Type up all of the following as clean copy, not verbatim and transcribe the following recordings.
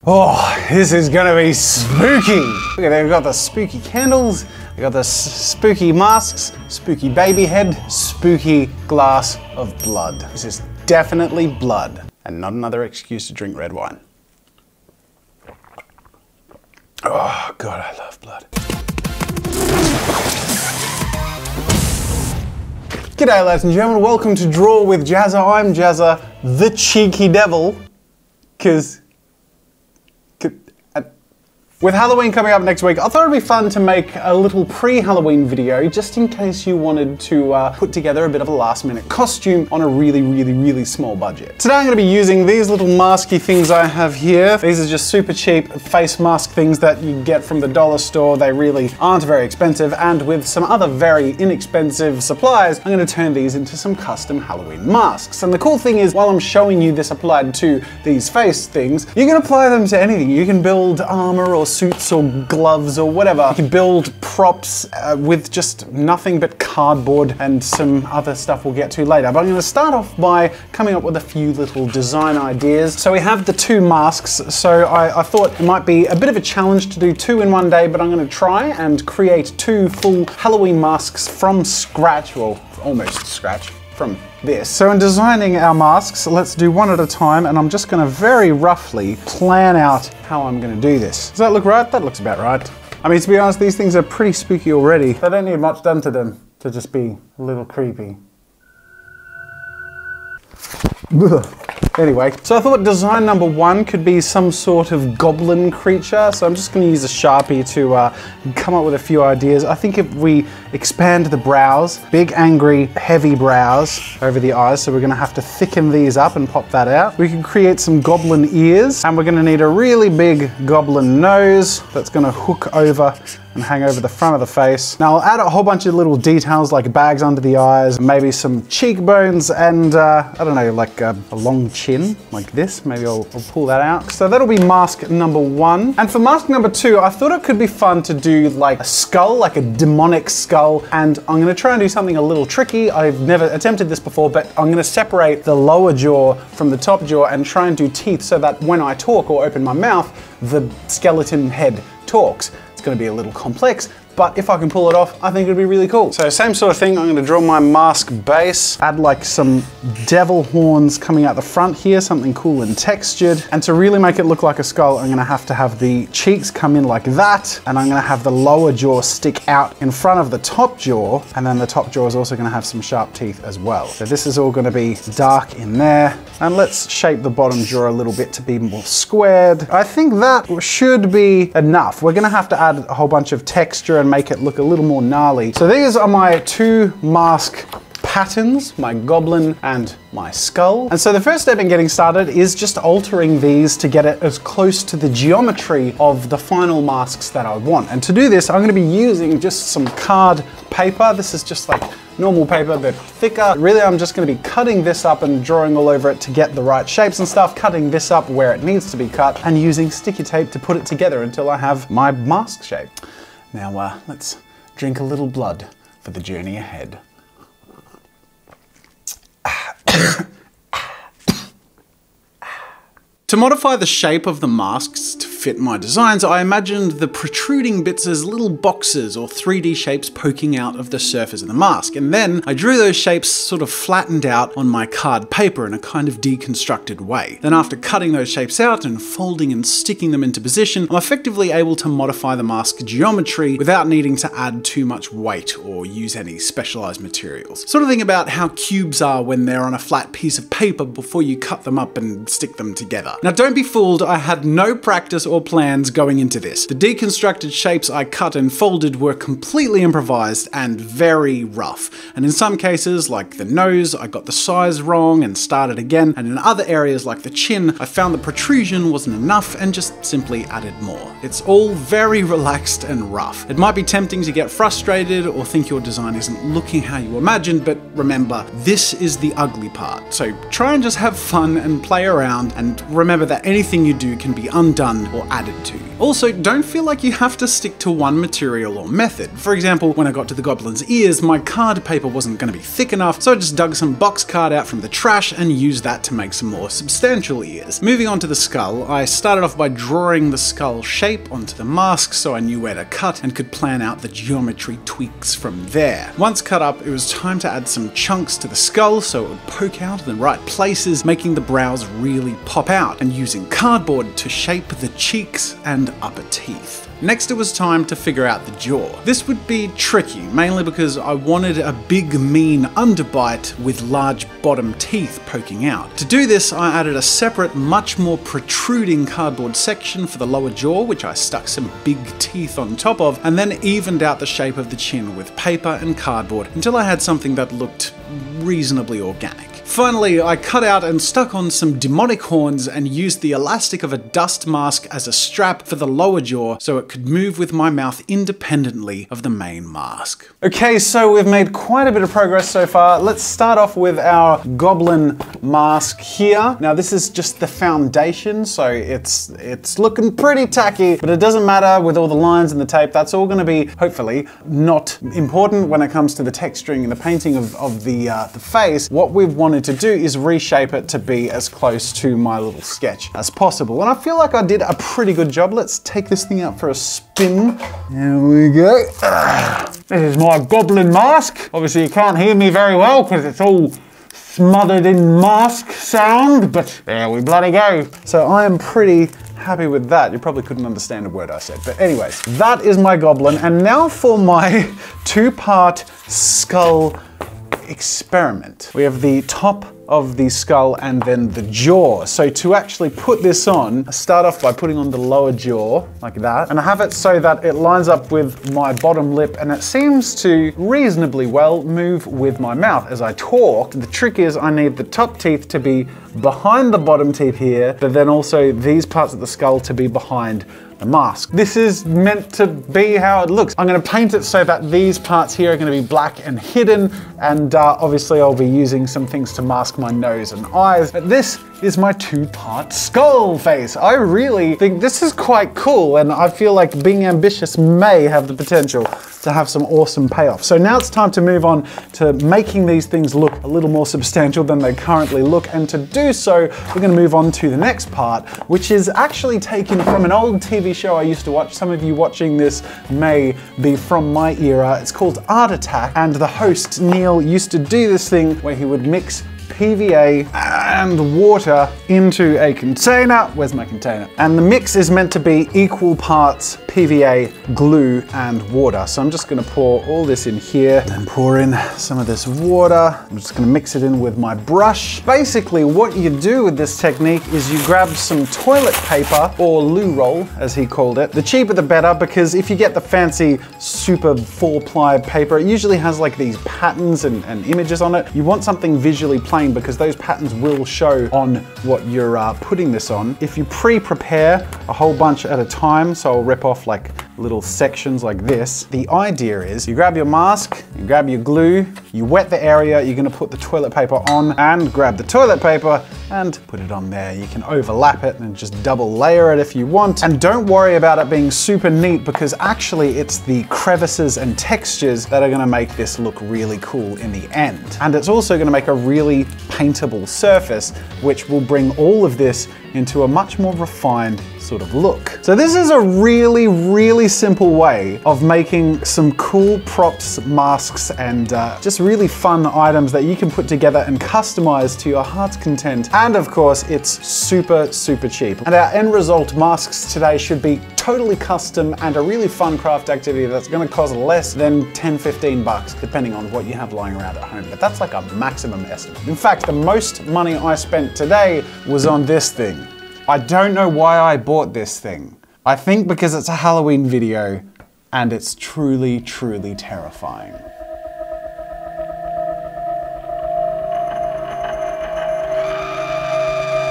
Oh, this is gonna be spooky. Look at that, we've got the spooky candles, we've got the spooky masks, spooky baby head, spooky glass of blood. This is definitely blood, and not another excuse to drink red wine. Oh God, I love blood. G'day ladies and gentlemen, welcome to Draw with Jazza. I'm Jazza, the cheeky devil, with Halloween coming up next week, I thought it'd be fun to make a little pre-Halloween video just in case you wanted to put together a bit of a last-minute costume on a really small budget. Today I'm going to be using these little masky things I have here. These are just super cheap face mask things that you get from the dollar store. They really aren't very expensive, and with some other very inexpensive supplies, I'm going to turn these into some custom Halloween masks. And the cool thing is, while I'm showing you this applied to these face things, you can apply them to anything. You can build armor or suits or gloves or whatever. You can build props with just nothing but cardboard and some other stuff we'll get to later. But I'm going to start off by coming up with a few little design ideas. So we have the two masks. So I thought it might be a bit of a challenge to do two in one day, but I'm going to try and create two full Halloween masks from scratch, well, almost scratch. From this. So in designing our masks, let's do one at a time, and I'm just going to very roughly plan out how I'm going to do this. Does that look right? That looks about right. I mean, to be honest, these things are pretty spooky already. They don't need much done to them to just be a little creepy. Anyway, so I thought design number one could be some sort of goblin creature. So I'm just going to use a Sharpie to come up with a few ideas. I think if we expand the brows, big, angry, heavy brows over the eyes, so we're going to have to thicken these up and pop that out. We can create some goblin ears, and we're going to need a really big goblin nose that's going to hook over and hang over the front of the face. Now I'll add a whole bunch of little details like bags under the eyes, maybe some cheekbones, and I don't know, like a long chin like this. Maybe I'll pull that out. So that'll be mask number one. And for mask number two, I thought it could be fun to do like a skull, like a demonic skull. And I'm gonna try and do something a little tricky. I've never attempted this before, but I'm gonna separate the lower jaw from the top jaw and try and do teeth so that when I talk or open my mouth, the skeleton head talks. It's gonna be a little complex, but if I can pull it off, I think it'd be really cool. So same sort of thing, I'm gonna draw my mask base, add like some devil horns coming out the front here, something cool and textured. And to really make it look like a skull, I'm gonna have to have the cheeks come in like that, and I'm gonna have the lower jaw stick out in front of the top jaw, and then the top jaw is also gonna have some sharp teeth as well. So this is all gonna be dark in there. And let's shape the bottom jaw a little bit to be more squared. I think that should be enough. We're gonna have to add a whole bunch of texture and make it look a little more gnarly. So these are my two mask patterns, my goblin and my skull. And so the first step in getting started is just altering these to get it as close to the geometry of the final masks that I want. And to do this, I'm gonna be using just some card paper. This is just like normal paper, but thicker. Really, I'm just gonna be cutting this up and drawing all over it to get the right shapes and stuff, cutting this up where it needs to be cut, and using sticky tape to put it together until I have my mask shape. Now, let's drink a little blood for the journey ahead. To modify the shape of the masks to fit my designs, I imagined the protruding bits as little boxes or 3D shapes poking out of the surface of the mask, and then I drew those shapes sort of flattened out on my card paper in a kind of deconstructed way. Then after cutting those shapes out and folding and sticking them into position, I'm effectively able to modify the mask geometry without needing to add too much weight or use any specialized materials. Sort of think about how cubes are when they're on a flat piece of paper before you cut them up and stick them together. Now don't be fooled, I had no practice or plans going into this. The deconstructed shapes I cut and folded were completely improvised and very rough. And in some cases, like the nose, I got the size wrong and started again, and in other areas like the chin, I found the protrusion wasn't enough and just simply added more. It's all very relaxed and rough. It might be tempting to get frustrated or think your design isn't looking how you imagined, but remember, this is the ugly part. So try and just have fun and play around, and remember remember that anything you do can be undone or added to. Also, don't feel like you have to stick to one material or method. For example, when I got to the goblin's ears, my card paper wasn't going to be thick enough, so I just dug some box card out from the trash and used that to make some more substantial ears. Moving on to the skull, I started off by drawing the skull shape onto the mask so I knew where to cut and could plan out the geometry tweaks from there. Once cut up, it was time to add some chunks to the skull so it would poke out in the right places, making the brows really pop out, and using cardboard to shape the cheeks and upper teeth. Next, it was time to figure out the jaw. This would be tricky, mainly because I wanted a big, mean underbite with large bottom teeth poking out. To do this, I added a separate, much more protruding cardboard section for the lower jaw, which I stuck some big teeth on top of, and then evened out the shape of the chin with paper and cardboard until I had something that looked reasonably organic. Finally, I cut out and stuck on some demonic horns and used the elastic of a dust mask as a strap for the lower jaw so it could move with my mouth independently of the main mask. Okay, so we've made quite a bit of progress so far. Let's start off with our goblin mask here. Now this is just the foundation, so it's looking pretty tacky, but it doesn't matter with all the lines and the tape. That's all gonna be, hopefully, not important when it comes to the texturing and the painting of the face. What we've wanted to do is reshape it to be as close to my little sketch as possible. And I feel like I did a pretty good job. Let's take this thing out for a spin. There we go. This is my goblin mask. Obviously you can't hear me very well because it's all smothered in mask sound, but there we bloody go. So I am pretty happy with that. You probably couldn't understand a word I said, but anyways, that is my goblin. And now for my two-part skull experiment. We have the top of the skull and then the jaw. So to actually put this on, I start off by putting on the lower jaw like that, and I have it so that it lines up with my bottom lip, and it seems to reasonably well move with my mouth as I talk. The trick is I need the top teeth to be behind the bottom teeth here, but then also these parts of the skull to be behind the mask. This is meant to be how it looks. I'm going to paint it so that these parts here are going to be black and hidden, and obviously I'll be using some things to mask my nose and eyes. But this is my two-part skull face. I really think this is quite cool, and I feel like being ambitious may have the potential to have some awesome payoff. So now it's time to move on to making these things look a little more substantial than they currently look, and to do so, we're going to move on to the next part, which is actually taken from an old TV show I used to watch. Some of you watching this may be from my era. It's called Art Attack, and the host, Neil, used to do this thing where he would mix PVA and water into a container. Where's my container? And the mix is meant to be equal parts PVA, glue, and water. So I'm just gonna pour all this in here and pour in some of this water. I'm just gonna mix it in with my brush. Basically, what you do with this technique is you grab some toilet paper, or loo roll, as he called it. The cheaper the better, because if you get the fancy super 4-ply paper, it usually has like these patterns and images on it. You want something visually plain because those patterns will show on what you're putting this on. If you pre-prepare a whole bunch at a time, so I'll rip off like little sections like this, the idea is you grab your mask, you grab your glue, you wet the area, you're gonna put the toilet paper on, and grab the toilet paper and put it on there. You can overlap it and just double layer it if you want. And don't worry about it being super neat, because actually it's the crevices and textures that are gonna make this look really cool in the end. And it's also gonna make a really paintable surface, which will bring all of this into a much more refined sort of look. So this is a really, really simple way of making some cool props, masks, and just really fun items that you can put together and customize to your heart's content. And of course, it's super, super cheap. And our end result masks today should be totally custom and a really fun craft activity that's gonna cost less than 10, 15 bucks, depending on what you have lying around at home. But that's like a maximum estimate. In fact, the most money I spent today was on this thing. I don't know why I bought this thing. I think because it's a Halloween video and it's truly, truly terrifying.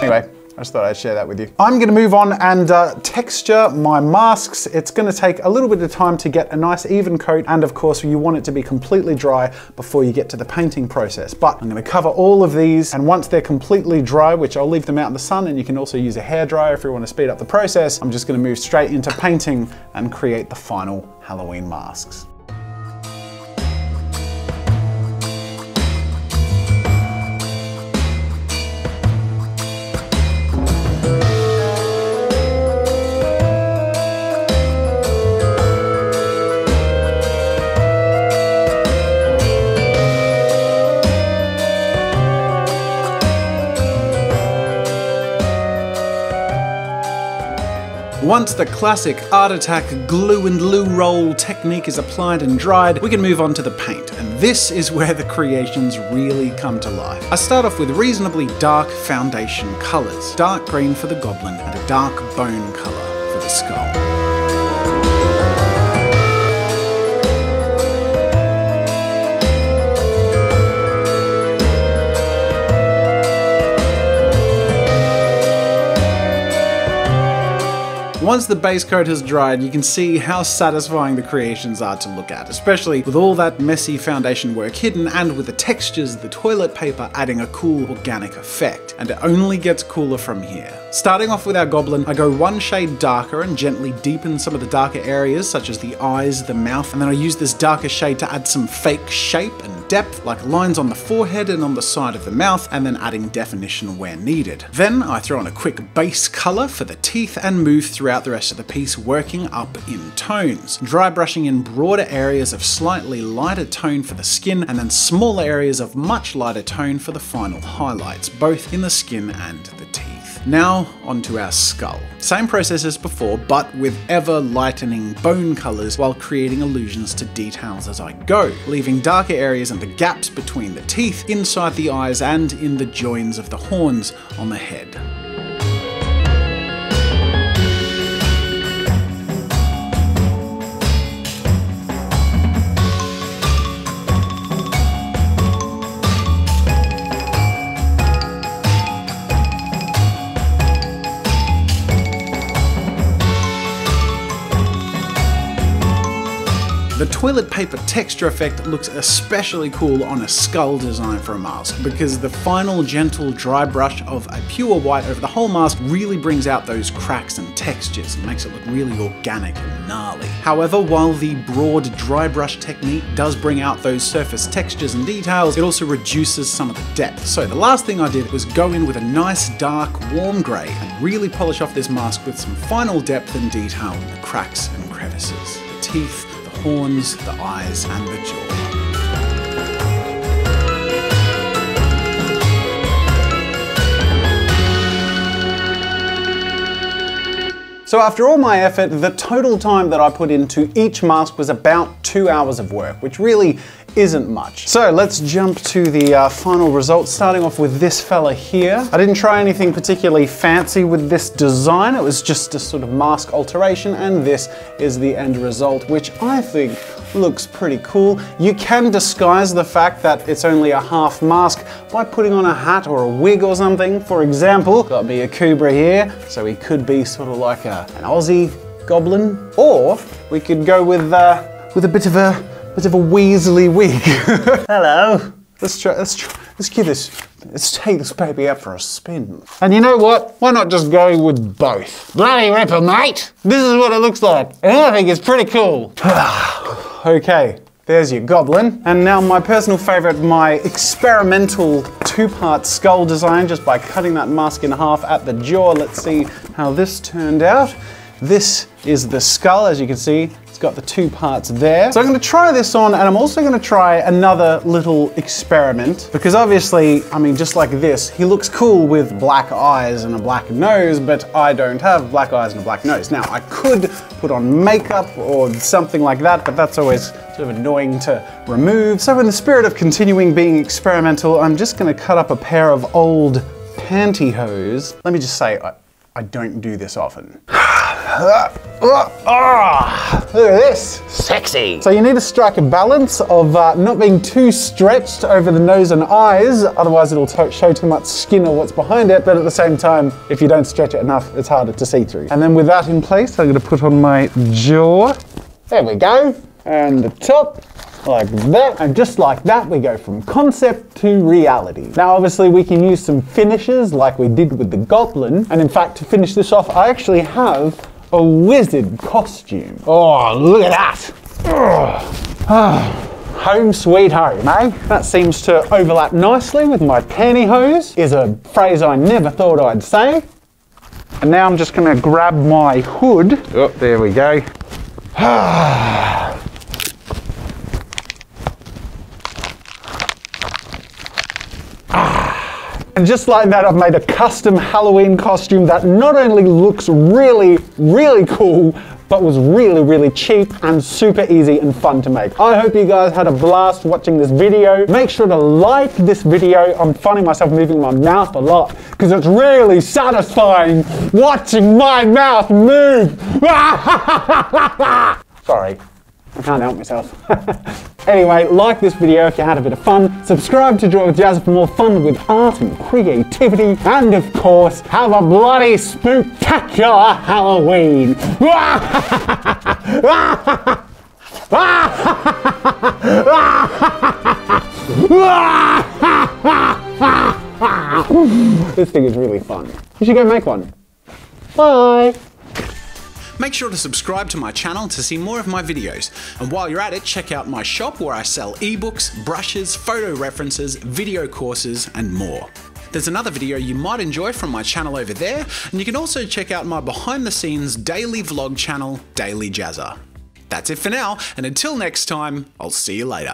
Anyway, I just thought I'd share that with you. I'm gonna move on and texture my masks. It's gonna take a little bit of time to get a nice even coat, and of course you want it to be completely dry before you get to the painting process. But I'm gonna cover all of these, and once they're completely dry, which I'll leave them out in the sun, and you can also use a hairdryer if you want to speed up the process, I'm just gonna move straight into painting and create the final Halloween masks. Once the classic Art Attack glue and loo roll technique is applied and dried, we can move on to the paint, and this is where the creations really come to life. I start off with reasonably dark foundation colours, dark green for the goblin and a dark bone colour for the skull. Once the base coat has dried, you can see how satisfying the creations are to look at, especially with all that messy foundation work hidden and with the textures of the toilet paper adding a cool organic effect. And it only gets cooler from here. Starting off with our goblin, I go one shade darker and gently deepen some of the darker areas such as the eyes, the mouth, and then I use this darker shade to add some fake shape and depth, like lines on the forehead and on the side of the mouth, and then adding definition where needed. Then I throw on a quick base colour for the teeth and move throughout the rest of the piece, working up in tones. Dry brushing in broader areas of slightly lighter tone for the skin, and then smaller areas of much lighter tone for the final highlights, both in the skin and the teeth. Now onto our skull. Same process as before, but with ever lightening bone colours while creating illusions to details as I go, leaving darker areas and the gaps between the teeth, inside the eyes, and in the joins of the horns on the head. The toilet paper texture effect looks especially cool on a skull design for a mask, because the final gentle dry brush of a pure white over the whole mask really brings out those cracks and textures and makes it look really organic and gnarly. However, while the broad dry brush technique does bring out those surface textures and details, it also reduces some of the depth. So the last thing I did was go in with a nice dark warm grey and really polish off this mask with some final depth and detail in the cracks and crevices, the teeth, horns, the eyes, and the jaw. So after all my effort, the total time that I put into each mask was about 2 hours of work, which really isn't much. So let's jump to the final results, starting off with this fella here. I didn't try anything particularly fancy with this design. It was just a sort of mask alteration, and this is the end result, which I think looks pretty cool. You can disguise the fact that it's only a half mask by putting on a hat or a wig or something. For example, got me a Cobra here, so he could be sort of like an Aussie goblin, or we could go with a bit of a Weasley wig. Hello. Let's take this baby out for a spin. And you know what? Why not just go with both? Bloody ripper, mate. This is what it looks like. And I think it's pretty cool. Okay, there's your goblin. And now my personal favorite, my experimental two-part skull design, just by cutting that mask in half at the jaw. Let's see how this turned out. This is the skull, as you can see. It's got the two parts there. So I'm going to try this on, and I'm also going to try another little experiment, because obviously, I mean, just like this, he looks cool with black eyes and a black nose, but I don't have black eyes and a black nose. Now, I could put on makeup or something like that, but that's always sort of annoying to remove. So in the spirit of continuing being experimental, I'm just going to cut up a pair of old pantyhose. Let me just say, I don't do this often. Look at this. Sexy. So you need to strike a balance of not being too stretched over the nose and eyes, otherwise it'll show too much skin or what's behind it, but at the same time, if you don't stretch it enough, it's harder to see through. And then with that in place, I'm going to put on my jaw. There we go. And the top, like that. And just like that, we go from concept to reality. Now, obviously, we can use some finishes like we did with the Goblin. And in fact, to finish this off, I actually have a wizard costume. Oh, look at that. Home sweet home, eh? That seems to overlap nicely with my pantyhose, is a phrase I never thought I'd say. And now I'm just gonna grab my hood. Oh, there we go. And just like that, I've made a custom Halloween costume that not only looks really, really cool, but was really, really cheap and super easy and fun to make. I hope you guys had a blast watching this video. Make sure to like this video. I'm finding myself moving my mouth a lot because it's really satisfying watching my mouth move. Sorry. I can't help myself. Anyway, like this video if you had a bit of fun, subscribe to Draw with Jazz for more fun with art and creativity, and of course, have a bloody spooktacular Halloween! This thing is really fun. You should go make one. Bye! Make sure to subscribe to my channel to see more of my videos, and while you're at it, check out my shop where I sell ebooks, brushes, photo references, video courses, and more. There's another video you might enjoy from my channel over there, and you can also check out my behind the scenes daily vlog channel, Daily Jazza. That's it for now, and until next time, I'll see you later.